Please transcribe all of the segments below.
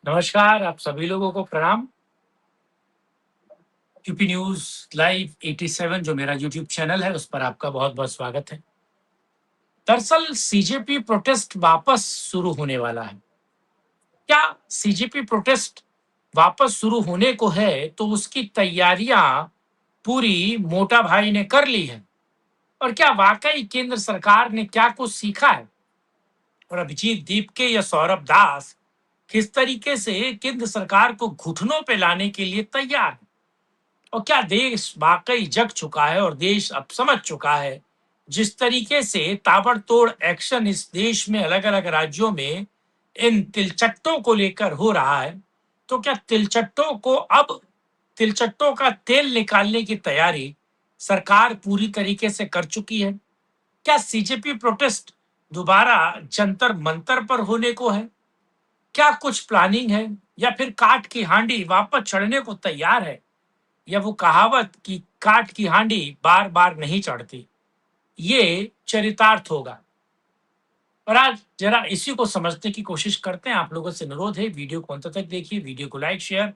नमस्कार, आप सभी लोगों को प्रणाम। यूपी न्यूज़ लाइव 87 जो मेरा यूट्यूब चैनल है, उस पर आपका बहुत-बहुत स्वागत है। दरअसल सीजेपी प्रोटेस्ट वापस शुरू होने वाला है। क्या सीजेपी प्रोटेस्ट वापस शुरू होने को है, तो उसकी तैयारियां पूरी मोटा भाई ने कर ली है? और क्या वाकई केंद्र सरकार ने क्या कुछ सीखा है? और अभिजीत दीपके या सौरभ दास किस तरीके से केंद्र सरकार को घुटनों पे लाने के लिए तैयार है? और क्या देश वाकई जग चुका है और देश अब समझ चुका है जिस तरीके से ताबड़तोड़ एक्शन इस देश में अलग अलग राज्यों में इन तिलचट्टों को लेकर हो रहा है, तो क्या तिलचट्टों का तेल निकालने की तैयारी सरकार पूरी तरीके से कर चुकी है? क्या सीजेपी प्रोटेस्ट दोबारा जंतर मंतर पर होने को है? क्या कुछ प्लानिंग है, या फिर काठ की हांडी वापस चढ़ने को तैयार है? या वो कहावत कि काठ की हांडी बार बार नहीं चढ़ती, ये चरितार्थ होगा। और आज जरा इसी को समझने की कोशिश करते हैं। आप लोगों से अनुरोध है, वीडियो को अंत तक देखिए, वीडियो को लाइक शेयर,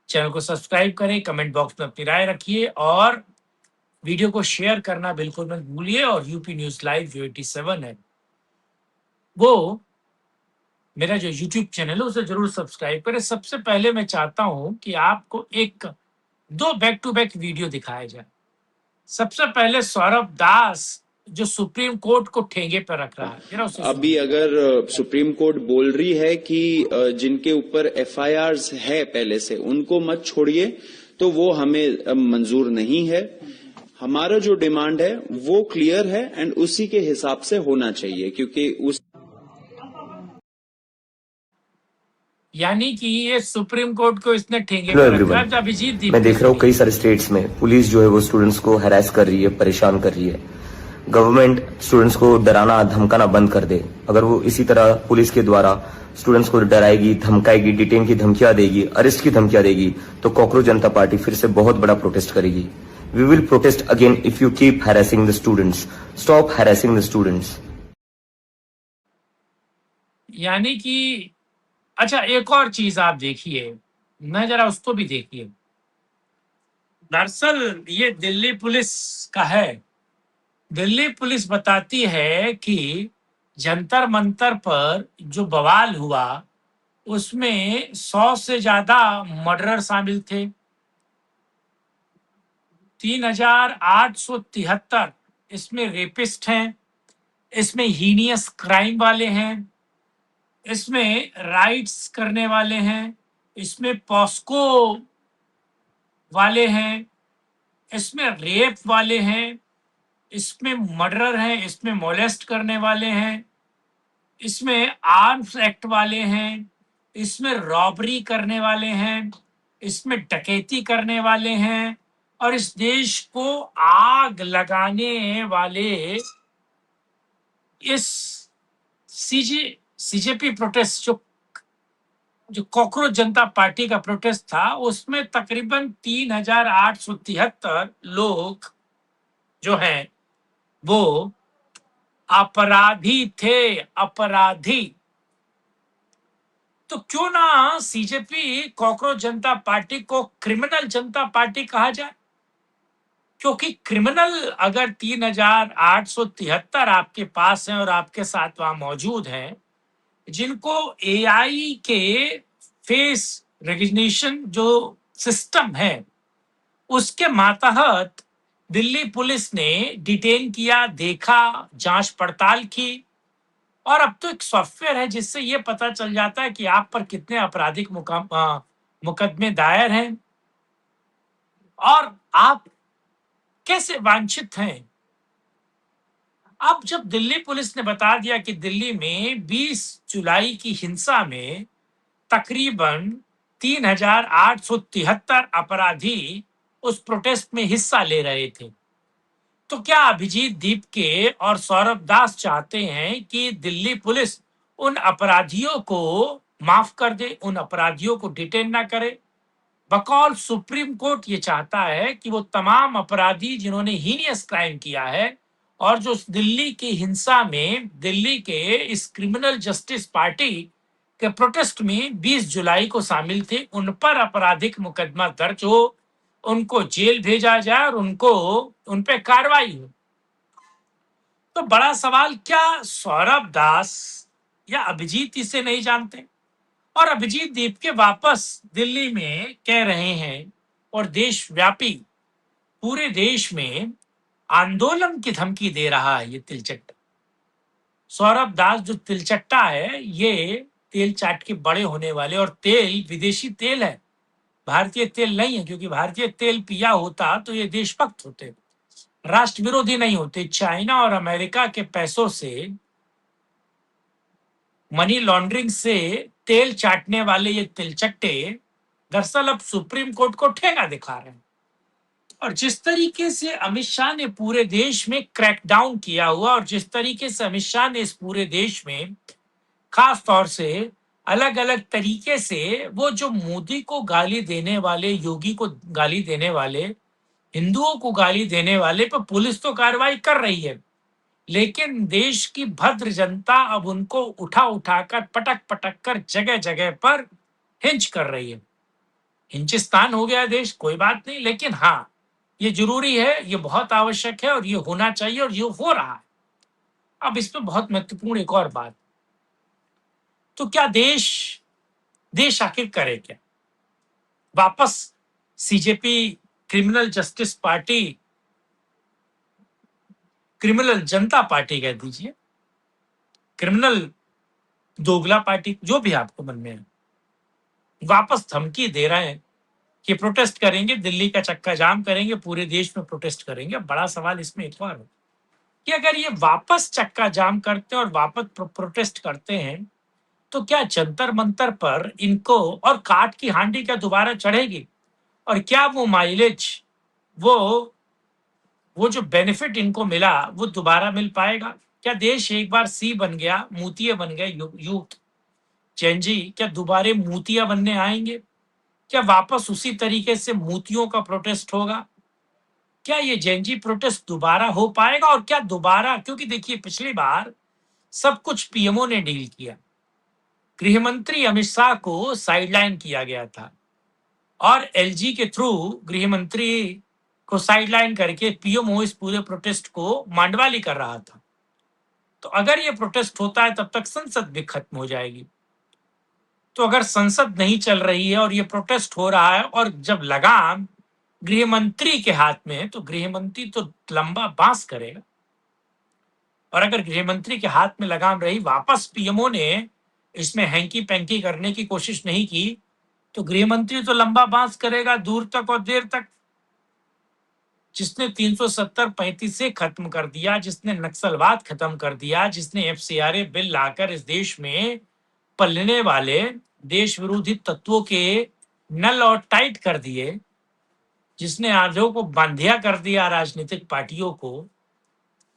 चैनल को सब्सक्राइब करें, कमेंट बॉक्स में अपनी राय रखिए और वीडियो को शेयर करना बिल्कुल मत भूलिए। और यूपी न्यूज लाइव जो 87 है, वो मेरा जो यूट्यूब चैनल है उसे जरूर सब्सक्राइब करें। सबसे पहले मैं चाहता हूं कि आपको दो बैक टू बैक वीडियो दिखाया जाए। सबसे पहले सौरभ दास जो सुप्रीम कोर्ट को ठेंगे पर रख रहा है, जरा उसे अभी अगर सुप्रीम कोर्ट बोल रही है कि जिनके ऊपर एफआईआर्स है पहले से उनको मत छोड़िए, तो वो हमें मंजूर नहीं है। हमारा जो डिमांड है वो क्लियर है एंड उसी के हिसाब से होना चाहिए, क्योंकि उस यानी कि ये सुप्रीम कोर्ट को इसने ठेंगे हेलो पर रखा एवरीवन, है। अभिजीत दीप मैं देख रहा हूँ कई सारे स्टेट्स में पुलिस जो है वो स्टूडेंट्स को हैरेस कर रही है, परेशान कर रही है। गवर्नमेंट स्टूडेंट्स को डराना धमकाना बंद कर दे। अगर वो इसी तरह पुलिस के द्वारा स्टूडेंट्स को डराएगी, धमकाएगी, डिटेन की धमकियां देगी, अरेस्ट की धमकियां देगी, तो कॉकरोच जनता पार्टी फिर से बहुत बड़ा प्रोटेस्ट करेगी। We will protest again if you keep harassing the students. Stop harassing the students. यानी कि अच्छा, एक और चीज आप देखिए, मैं जरा उसको भी देखिए। दरअसल ये दिल्ली पुलिस का है। दिल्ली पुलिस बताती है कि जंतर मंतर पर जो बवाल हुआ उसमें 100 से ज्यादा मर्डरर शामिल थे। 3873 इसमें रेपिस्ट हैं, इसमें हीनियस क्राइम वाले हैं, इसमें राइट्स करने वाले हैं, इसमें पॉस्को वाले हैं, इसमें रेप वाले हैं, इसमें मर्डरर हैं, इसमें मोलेस्ट करने वाले हैं, इसमें आर्म्स एक्ट वाले हैं, इसमें रॉबरी करने वाले हैं, इसमें डकैती करने वाले हैं, और इस देश को आग लगाने वाले इस सीजेपी प्रोटेस्ट जो कॉकरोच जनता पार्टी का प्रोटेस्ट था, उसमें तकरीबन 3873 लोग जो हैं वो अपराधी थे, अपराधी। तो क्यों ना सीजेपी कॉकरोच जनता पार्टी को क्रिमिनल जनता पार्टी कहा जाए? क्योंकि क्रिमिनल अगर 3873 आपके पास हैं और आपके साथ वहां मौजूद हैं, जिनको एआई के फेस रिकग्निशन जो सिस्टम है उसके मातहत दिल्ली पुलिस ने डिटेन किया, देखा, जांच पड़ताल की, और अब तो एक सॉफ्टवेयर है जिससे ये पता चल जाता है कि आप पर कितने आपराधिक मुकदमे दायर हैं और आप कैसे वांछित हैं। अब जब दिल्ली पुलिस ने बता दिया कि दिल्ली में 20 जुलाई की हिंसा में तकरीबन 3873 अपराधी उस प्रोटेस्ट में हिस्सा ले रहे थे, तो क्या अभिजीत दीपके और सौरभ दास चाहते हैं कि दिल्ली पुलिस उन अपराधियों को माफ कर दे, उन अपराधियों को डिटेन ना करे? बकौल सुप्रीम कोर्ट ये चाहता है कि वो तमाम अपराधी जिन्होंने हीनियस क्राइम किया है और जो दिल्ली की हिंसा में दिल्ली के इस क्रिमिनल जस्टिस पार्टी कि प्रोटेस्ट में 20 जुलाई को शामिल थे उन पर आपराधिक मुकदमा दर्ज हो, उनको जेल भेजा जाए और उन पे कार्रवाई हो। तो बड़ा सवाल, क्या सौरभ दास या अभिजीत इसे नहीं जानते? और अभिजीत दीप के वापस दिल्ली में कह रहे हैं और देशव्यापी पूरे देश में आंदोलन की धमकी दे रहा है ये तिलचट्टा। सौरभ दास जो तिलचट्टा है, ये तेल चाट के बड़े होने वाले, और तेल विदेशी तेल है, भारतीय तेल नहीं है, क्योंकि भारतीय तेल पिया होता तो ये देशभक्त होते, राष्ट्र विरोधी नहीं होते। चाइना और अमेरिका के पैसों से, मनी लॉन्ड्रिंग से तेल चाटने वाले ये तिलचट्टे दरअसल अब सुप्रीम कोर्ट को ठेंगा दिखा रहे हैं। और जिस तरीके से अमित शाह ने पूरे देश में क्रैकडाउन किया हुआ, और जिस तरीके से अमित शाह ने इस पूरे देश में खास तौर से अलग अलग तरीके से वो जो मोदी को गाली देने वाले, योगी को गाली देने वाले, हिंदुओं को गाली देने वाले पर पुलिस तो कार्रवाई कर रही है, लेकिन देश की भद्र जनता अब उनको उठा उठाकर पटक पटक कर जगह जगह पर हिंच कर रही है। हिंचिस्तान हो गया देश, कोई बात नहीं, लेकिन हाँ, ये जरूरी है, ये बहुत आवश्यक है और ये होना चाहिए, और ये हो रहा है। अब इसमें बहुत महत्वपूर्ण एक और बात, तो क्या देश आखिर करे क्या? वापस CJP, criminal justice party, criminal जनता पार्टी कह दीजिए, क्रिमिनल दोगला पार्टी, जो भी आपको मन में है, वापस धमकी दे रहे हैं कि प्रोटेस्ट करेंगे, दिल्ली का चक्का जाम करेंगे, पूरे देश में प्रोटेस्ट करेंगे। बड़ा सवाल इसमें एक और है कि अगर ये वापस चक्का जाम करते हैं और वापस प्रोटेस्ट करते हैं, तो क्या जंतर मंतर पर इनको और काट की हांडी क्या दोबारा चढ़ेगी? और क्या वो माइलेज, वो जो बेनिफिट इनको मिला, वो दोबारा मिल पाएगा? क्या देश एक बार सी बन गया, मूतिया बन गए, यूथ चेंजी, क्या दोबारे मूतिया बनने आएंगे? क्या वापस उसी तरीके से मूतियों का प्रोटेस्ट होगा? क्या ये जेनजी प्रोटेस्ट दोबारा हो पाएगा? और क्या दोबारा, क्योंकि देखिए पिछली बार सब कुछ पीएमओ ने डील किया, गृह मंत्री अमित शाह को साइडलाइन किया गया था, और एलजी के थ्रू गृह मंत्री को साइडलाइन करके पीएमओ इस पूरे प्रोटेस्ट को मांडवाली कर रहा था। तो अगर ये प्रोटेस्ट होता है तब तक संसद भी खत्म हो जाएगी। तो अगर संसद नहीं चल रही है और ये प्रोटेस्ट हो रहा है, और जब लगाम गृह मंत्री के हाथ में है, तो गृह मंत्री तो लंबा बांस करेगा, और अगर गृह मंत्री के हाथ में लगाम रही, वापस पीएमओ ने इसमें हैंकी पैंकी करने की कोशिश नहीं की, तो गृह मंत्री तो लंबा बांस करेगा दूर तक और देर तक। जिसने 370-35 से खत्म कर दिया, जिसने नक्सलवाद खत्म कर दिया, जिसने एफसीआरए बिल लाकर इस देश में पलने वाले देश विरोधी तत्वों के नल और टाइट कर दिए, जिसने आधों को बांधिया कर दिया राजनीतिक पार्टियों को,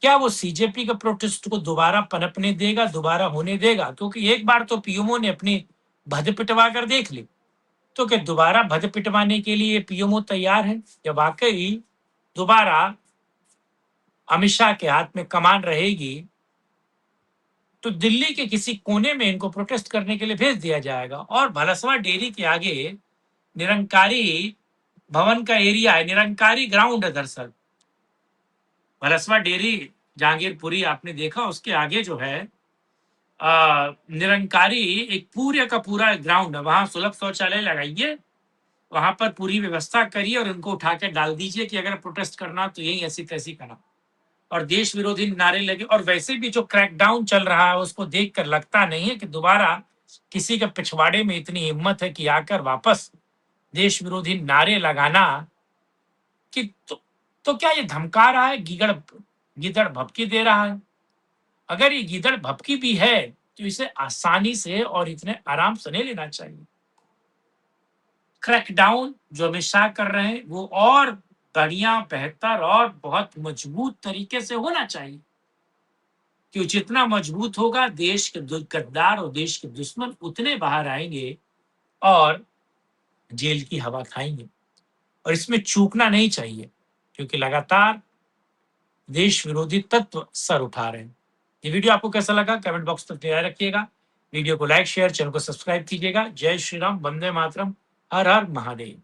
क्या वो सीजेपी के प्रोटेस्ट को दोबारा पनपने देगा, दोबारा होने देगा? क्योंकि एक बार तो पीएमओ ने अपनी भद पिटवा कर देख ली, तो क्या दोबारा भद पिटवाने के लिए पीएमओ तैयार है? या वाकई दोबारा अमित शाह के हाथ में कमान रहेगी, तो दिल्ली के किसी कोने में इनको प्रोटेस्ट करने के लिए भेज दिया जाएगा। और भलसवा डेयरी के आगे निरंकारी भवन का एरिया है, निरंकारी ग्राउंड है दरअसल। भलसवा डेयरी जहांगीरपुरी आपने देखा, उसके आगे जो है निरंकारी एक पूरे का पूरा ग्राउंड है, वहां सुलभ शौचालय लगाइए, वहां पर पूरी व्यवस्था करिए और उनको उठा के डाल दीजिए कि अगर प्रोटेस्ट करना तो यही ऐसी तैसी करना, और देश विरोधी नारे लगे। और वैसे भी जो क्रैकडाउन चल रहा है उसको देखकर लगता नहीं है कि दोबारा किसी के पिछवाड़े में इतनी हिम्मत है कि आकर वापस देश विरोधी नारे लगाना। कि तो क्या ये धमका रहा है, गीदड़ भभकी दे रहा है? अगर ये गीदड़ भभकी भी है तो इसे आसानी से और इतने आराम से नहीं लेना चाहिए। क्रैकडाउन जो अमित शाह कर रहे हैं वो और बढ़िया, बेहतर और बहुत मजबूत तरीके से होना चाहिए, क्योंकि जितना मजबूत होगा, देश के गद्दार और देश के दुश्मन उतने बाहर आएंगे और जेल की हवा खाएंगे। और इसमें चूकना नहीं चाहिए, क्योंकि लगातार देश विरोधी तत्व सर उठा रहे हैं। ये वीडियो आपको कैसा लगा कमेंट बॉक्स में तैयार रखिएगा। वीडियो को लाइक शेयर, चैनल को सब्सक्राइब कीजिएगा। जय श्री राम, वंदे मातरम, हर हर महादेव।